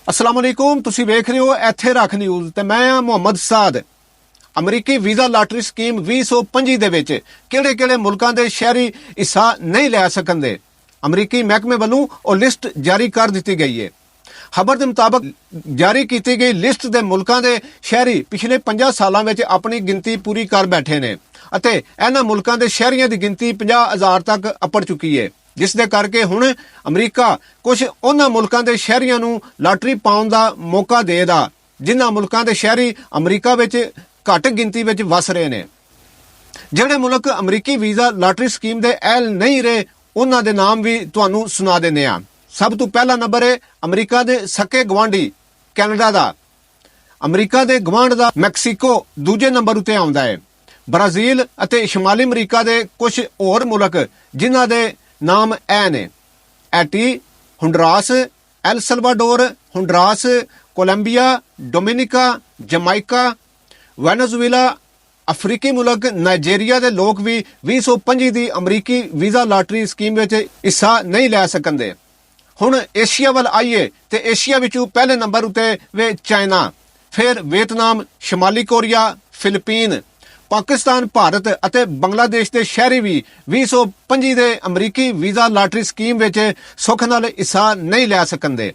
अस्सलाम वालेकुम, तुसी वेख रहे हो ਇੱਥੇ ਰੱਖ ਨਿਊਜ਼ ਤੇ ਮੈਂ ਆ ਮੁਹੰਮਦ ਸਾਦ। ਅਮਰੀਕੀ ਵੀਜ਼ਾ ਲਾਟਰੀ ਸਕੀਮ 2025 ਦੇ ਵਿੱਚ ਕਿਹੜੇ-ਕਿਹੜੇ ਮੁਲਕਾਂ ਦੇ ਸ਼ਹਿਰੀ ਹਿੱਸਾ ਨਹੀਂ ਲੈ ਸਕਣਦੇ। ਅਮਰੀਕੀ ਮਹਿਕਮੇ ਵੱਲੋਂ ਉਹ ਲਿਸਟ ਜਾਰੀ ਕਰ ਦਿੱਤੀ ਗਈ ਹੈ। ਖਬਰ ਦੇ ਮੁਤਾਬਕ ਜਾਰੀ ਕੀਤੀ ਗਈ ਲਿਸਟ ਦੇ ਮੁਲਕਾਂ ਦੇ ਸ਼ਹਿਰੀ ਪਿਛਲੇ 50 ਸਾਲਾਂ ਵਿੱਚ ਆਪਣੀ ਗਿਣਤੀ ਪੂਰੀ ਕਰ ਬੈਠੇ ਨੇ ਅਤੇ ਇਹਨਾਂ ਮੁਲਕਾਂ ਦੇ ਸ਼ਹਿਰੀਆਂ ਦੀ ਗਿਣਤੀ 50,000 ਤੱਕ ਅੱਪੜ ਚੁੱਕੀ ਹੈ, ਜਿਸ ਦੇ ਕਰਕੇ ਹੁਣ ਅਮਰੀਕਾ ਕੁਝ ਉਹਨਾਂ ਮੁਲਕਾਂ ਦੇ ਸ਼ਹਿਰੀਆਂ ਨੂੰ ਲਾਟਰੀ ਪਾਉਣ ਦਾ ਮੌਕਾ ਦੇਦਾ ਜਿਨ੍ਹਾਂ ਮੁਲਕਾਂ ਦੇ ਸ਼ਹਿਰੀ ਅਮਰੀਕਾ ਵਿੱਚ ਘੱਟ ਗਿਣਤੀ ਵਿੱਚ ਵਸ ਰਹੇ ਨੇ। ਜਿਹੜੇ ਮੁਲਕ ਅਮਰੀਕੀ ਵੀਜ਼ਾ ਲਾਟਰੀ ਸਕੀਮ ਦੇ ਅਹਿਲ ਨਹੀਂ ਰਹੇ ਉਹਨਾਂ ਦੇ ਨਾਮ ਵੀ ਤੁਹਾਨੂੰ ਸੁਣਾ ਦਿੰਦੇ ਆ। ਸਭ ਤੋਂ ਪਹਿਲਾ ਨੰਬਰ ਹੈ ਅਮਰੀਕਾ ਦੇ ਸਕੇ ਗਵਾਂਢੀ ਕੈਨੇਡਾ ਦਾ। ਅਮਰੀਕਾ ਦੇ ਗਵਾਂਢ ਦਾ ਮੈਕਸੀਕੋ ਦੂਜੇ ਨੰਬਰ ਉਤੇ ਆਉਂਦਾ ਹੈ। ਬ੍ਰਾਜ਼ੀਲ ਅਤੇ ਸ਼ਮਾਲੀ ਅਮਰੀਕਾ ਦੇ ਕੁਝ ਹੋਰ ਮੁਲਕ ਜਿਨ੍ਹਾਂ ਦੇ ਨਾਮ ਇਹ ਨੇ Haiti, Honduras, El Salvador, Honduras, Colombia, Dominica, Jamaica, Venezuela. ਅਫਰੀਕੀ ਮੁਲਕ ਨਾਈਜੀਰੀਆ ਦੇ ਲੋਕ ਵੀ 2025 ਦੀ ਅਮਰੀਕੀ ਵੀਜ਼ਾ ਲਾਟਰੀ ਸਕੀਮ ਵਿੱਚ ਹਿੱਸਾ ਨਹੀਂ ਲੈ ਸਕਣਦੇ। ਹੁਣ ਏਸ਼ੀਆ ਵੱਲ ਆਈਏ ਤੇ ਏਸ਼ੀਆ ਵਿੱਚੋਂ ਪਹਿਲੇ ਨੰਬਰ ਉਤੇ ਵੇ ਚਾਈਨਾ, ਫਿਰ ਵੀਅਤਨਾਮ, ਸ਼ਮਾਲੀ ਕੋਰੀਆ, ਫਿਲੀਪੀਨ, ਪਾਕਿਸਤਾਨ, ਭਾਰਤ ਅਤੇ ਬੰਗਲਾਦੇਸ਼ ਦੇ ਸ਼ਹਿਰੀ ਵੀ 2025 ਦੇ ਅਮਰੀਕੀ ਵੀਜ਼ਾ ਲਾਟਰੀ ਸਕੀਮ ਵਿੱਚ ਸੁੱਖ ਨਾਲ ਹਿੱਸਾ ਨਹੀਂ ਲੈ ਸਕਣਦੇ।